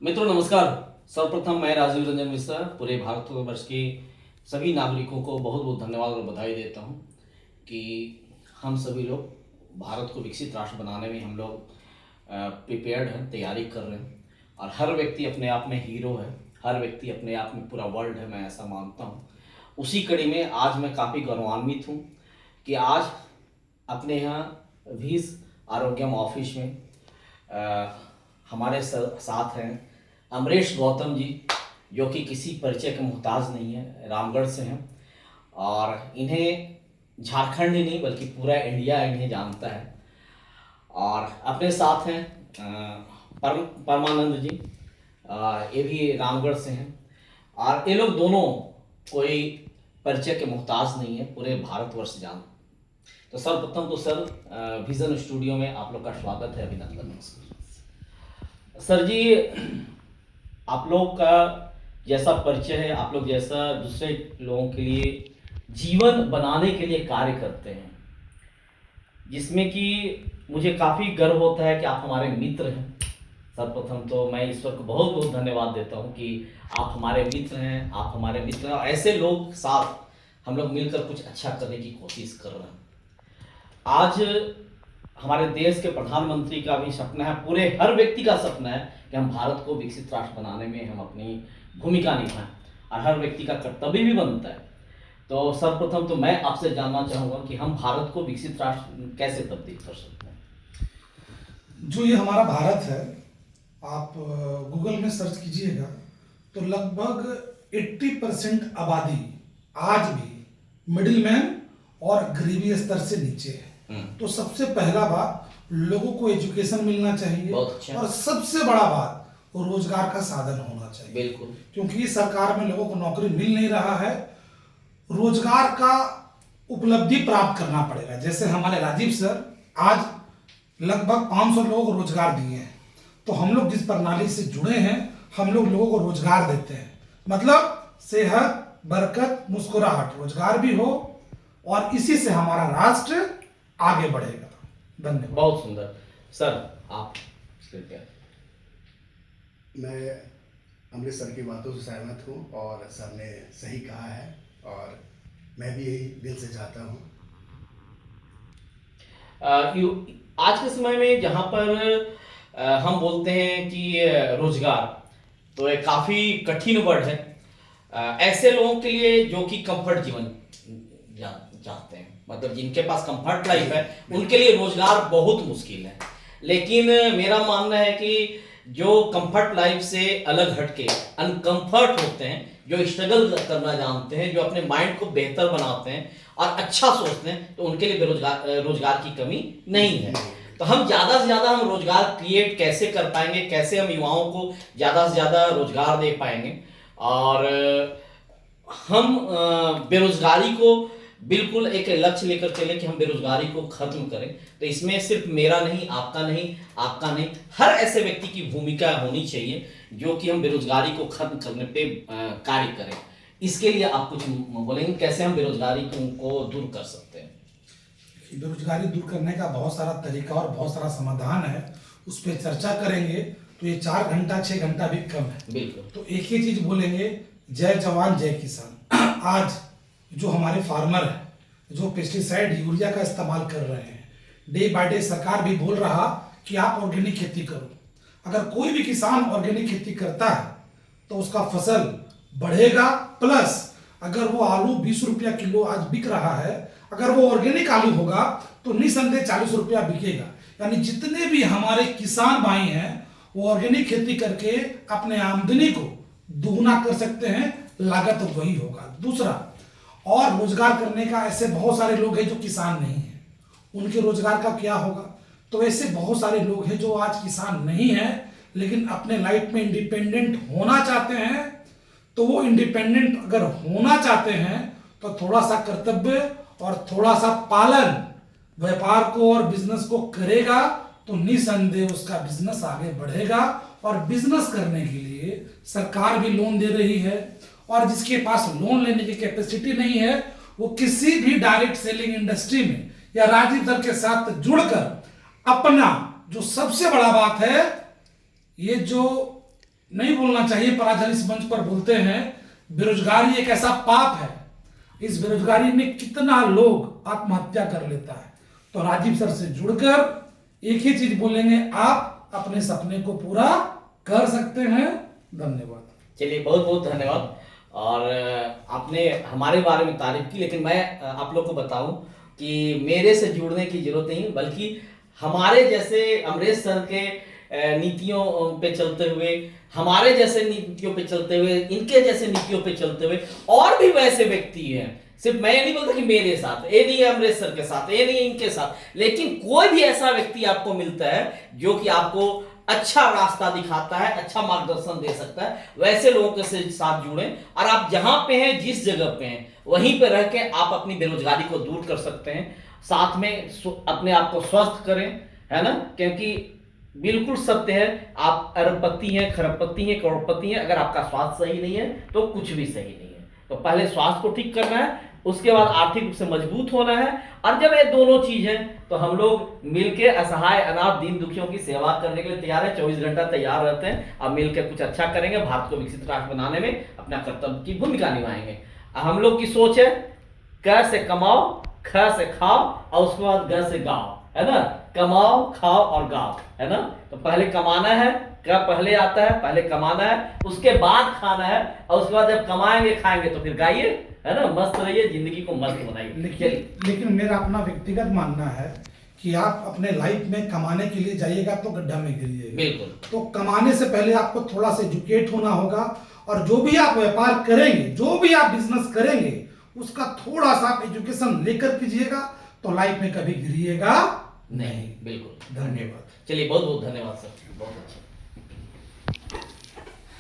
मित्रों नमस्कार। सर्वप्रथम मैं राजीव रंजन मिश्रा पूरे भारतवर्ष के सभी नागरिकों को बहुत बहुत धन्यवाद और बधाई देता हूं कि हम सभी लोग भारत को विकसित राष्ट्र बनाने में हम लोग प्रिपेयर्ड हैं, तैयारी कर रहे हैं। और हर व्यक्ति अपने आप में हीरो है, हर व्यक्ति अपने आप में पूरा वर्ल्ड है, मैं ऐसा मानता हूँ। उसी कड़ी में आज मैं काफ़ी गौरवान्वित हूँ कि आज अपने यहाँ वीस आरोग्यम ऑफिस में हमारे साथ हैं अमरेश गौतम जी, जो कि किसी परिचय के मोहताज नहीं है, रामगढ़ से हैं। और इन्हें झारखंड ही नहीं बल्कि पूरा इंडिया इन्हें जानता है। और अपने साथ हैं परमानंद जी, ये भी रामगढ़ से हैं। और ये लोग दोनों कोई परिचय के मोहताज नहीं है, पूरे भारतवर्ष जान। तो सर्वप्रथम तो सर विजन स्टूडियो में आप लोग का स्वागत है, अभिनंदन। सर जी, आप लोग का जैसा परिचय है, आप लोग जैसा दूसरे लोगों के लिए जीवन बनाने के लिए कार्य करते हैं, जिसमें कि मुझे काफ़ी गर्व होता है कि आप हमारे मित्र हैं। सर्वप्रथम तो मैं ईश्वर को बहुत बहुत धन्यवाद देता हूं कि आप हमारे मित्र हैं, आप हमारे मित्र हैं। और ऐसे लोग साथ हम लोग मिलकर कुछ अच्छा करने की कोशिश कर रहे हैं। आज हमारे देश के प्रधानमंत्री का भी सपना है, पूरे हर व्यक्ति का सपना है कि हम भारत को विकसित राष्ट्र बनाने में हम अपनी भूमिका निभाएं, और हर व्यक्ति का कर्तव्य भी बनता है। तो सर्वप्रथम तो मैं आपसे जानना चाहूँगा कि हम भारत को विकसित राष्ट्र कैसे तब्दील कर सकते हैं। जो ये हमारा भारत है, आप गूगल में सर्च कीजिएगा तो लगभग 80% आबादी आज भी मिडिल मैन और गरीबी स्तर से नीचे है। तो सबसे पहला बात, लोगों को एजुकेशन मिलना चाहिए। अच्छा। और सबसे बड़ा बात, रोजगार का साधन होना चाहिए। बिल्कुल। क्योंकि सरकार में लोगों को नौकरी मिल नहीं रहा है, रोजगार का उपलब्धि प्राप्त करना पड़ेगा। जैसे हमारे राजीव सर आज लगभग 500 लोगों को रोजगार दिए हैं। तो हम लोग जिस प्रणाली से जुड़े हैं, हम लोग लोगों को रोजगार देते हैं। मतलब सेहत, बरकत, मुस्कुराहट, रोजगार भी हो, और इसी से हमारा राष्ट्र आगे बढ़ेगा। धन्यवाद। बहुत सुंदर। सर आप कृपया। मैं अमृत सर की बातों से सहमत हूँ और सर ने सही कहा है, और मैं भी यही दिल से चाहता हूँ। आज के समय में जहाँ पर हम बोलते हैं कि रोजगार, तो एक काफ़ी कठिन वर्ड है ऐसे लोगों के लिए जो कि कंफर्ट जीवन चाहते हैं, मतलब जिनके पास कंफर्ट लाइफ है, उनके लिए रोजगार बहुत मुश्किल है। लेकिन मेरा मानना है कि जो कंफर्ट लाइफ से अलग हटके अनकंफर्ट होते हैं, जो स्ट्रगल करना जानते हैं, जो अपने माइंड को बेहतर बनाते हैं और अच्छा सोचते हैं, तो उनके लिए रोजगार की कमी नहीं है। तो हम ज़्यादा से ज़्यादा हम रोजगार क्रिएट कैसे कर पाएंगे, कैसे हम युवाओं को ज़्यादा से ज़्यादा रोजगार दे पाएंगे, और हम बेरोजगारी को बिल्कुल एक लक्ष्य लेकर चले कि हम बेरोजगारी को खत्म करें। तो इसमें सिर्फ मेरा नहीं, आपका नहीं, हर ऐसे व्यक्ति की भूमिका होनी चाहिए जो कि हम बेरोजगारी को खत्म करने पे कार्य करें। इसके लिए आप कुछ बोलेंगे, कैसे हम बेरोजगारी को दूर कर सकते हैं? बेरोजगारी दूर करने का बहुत सारा तरीका और बहुत सारा समाधान है, उस पर चर्चा करेंगे तो ये 4 घंटा 6 घंटा भी कम है। बिल्कुल। तो एक ही चीज बोलेंगे, जय जवान जय किसान। आज जो हमारे फार्मर है, जो पेस्टिसाइड यूरिया का इस्तेमाल कर रहे हैं, डे बाय डे सरकार भी बोल रहा कि आप ऑर्गेनिक खेती करो। अगर कोई भी किसान ऑर्गेनिक खेती करता है तो उसका फसल बढ़ेगा, प्लस अगर वो आलू 20 रुपया किलो आज बिक रहा है, अगर वो ऑर्गेनिक आलू होगा तो निसंदेह 40 रुपया बिकेगा। यानी जितने भी हमारे किसान भाई हैं वो ऑर्गेनिक खेती करके अपने आमदनी को दोगुना कर सकते हैं, लागत वही होगा। दूसरा, और रोजगार करने का ऐसे बहुत सारे लोग हैं जो किसान नहीं हैं, उनके रोजगार का क्या होगा? तो ऐसे बहुत सारे लोग हैं जो आज किसान नहीं हैं लेकिन अपने लाइफ में इंडिपेंडेंट होना चाहते हैं। तो वो इंडिपेंडेंट अगर होना चाहते हैं तो थोड़ा सा कर्तव्य और थोड़ा सा पालन व्यापार को और बिजनेस को करेगा तो निसंदेह उसका बिजनेस आगे बढ़ेगा। और बिजनेस करने के लिए सरकार भी लोन दे रही है, और जिसके पास लोन लेने की कैपेसिटी नहीं है वो किसी भी डायरेक्ट सेलिंग इंडस्ट्री में या राजीव सर के साथ जुड़कर अपना, जो सबसे बड़ा बात है, ये जो नहीं बोलना चाहिए, पर आज हम इस मंच पर बोलते हैं। बेरोजगारी एक ऐसा पाप है, इस बेरोजगारी में कितना लोग आत्महत्या कर लेता है। तो राजीव सर से जुड़कर एक ही चीज बोलेंगे, आप अपने सपने को पूरा कर सकते हैं। धन्यवाद। चलिए, बहुत बहुत धन्यवाद। और आपने हमारे बारे में तारीफ की, लेकिन मैं आप लोग को बताऊं कि मेरे से जुड़ने की जरूरत नहीं, बल्कि हमारे जैसे अमरेश सर के नीतियों पे चलते हुए, हमारे जैसे नीतियों पे चलते हुए, इनके जैसे नीतियों पे चलते हुए और भी वैसे व्यक्ति हैं। सिर्फ मैं ये नहीं बोलता कि मेरे साथ, ये नहीं है अमरेश सर के साथ, ये नहीं है इनके साथ, लेकिन कोई भी ऐसा व्यक्ति आपको मिलता है जो कि आपको अच्छा रास्ता दिखाता है, अच्छा मार्गदर्शन दे सकता है, वैसे लोगों के साथ जुड़ें। और आप जहां पे हैं, जिस जगह पे हैं, वहीं पे रह के आप अपनी बेरोजगारी को दूर कर सकते हैं। साथ में अपने आप को स्वस्थ करें, है ना, क्योंकि बिल्कुल सत्य है, आप अरबपति हैं, खरबपति हैं, करोड़पति हैं, अगर आपका स्वास्थ्य सही नहीं है तो कुछ भी सही नहीं है। तो पहले स्वास्थ्य को ठीक करना है, उसके बाद आर्थिक रूप से मजबूत होना है। और जब ये दोनों चीज है तो हम लोग मिलके असहाय, अनाथ, दीन दुखियों की सेवा करने के लिए तैयार है। 24 घंटा तैयार रहते हैं। अब मिलकर कुछ अच्छा करेंगे, भारत को विकसित राष्ट्र बनाने में अपना कर्तव्य की भूमिका निभाएंगे। हम लोग की सोच है, क से कमाओ, ख से खाओ और उसके बाद ग से गाओ, है ना। कमाओ, खाओ और गाओ, है ना। तो पहले कमाना है, क्या पहले आता है, पहले कमाना है, उसके बाद खाना है, और उसके बाद जब कमाएंगे खाएंगे तो फिर गाइए, है ना। मस्त रहिए, जिंदगी को मस्त बनाइए। लेकिन मेरा अपना व्यक्तिगत मानना है कि आप अपने लाइफ में कमाने के लिए जाइएगा तो गड्ढा में गिरिएगा। बिल्कुल। तो कमाने से पहले आपको थोड़ा सा एजुकेट होना होगा, और जो भी आप व्यापार करेंगे, जो भी आप बिजनेस करेंगे, उसका थोड़ा सा आप एजुकेशन लेकर कीजिएगा, तो लाइफ में कभी गिरिएगा नहीं। बिल्कुल। धन्यवाद। चलिए, बहुत बहुत धन्यवाद सर, बहुत अच्छा।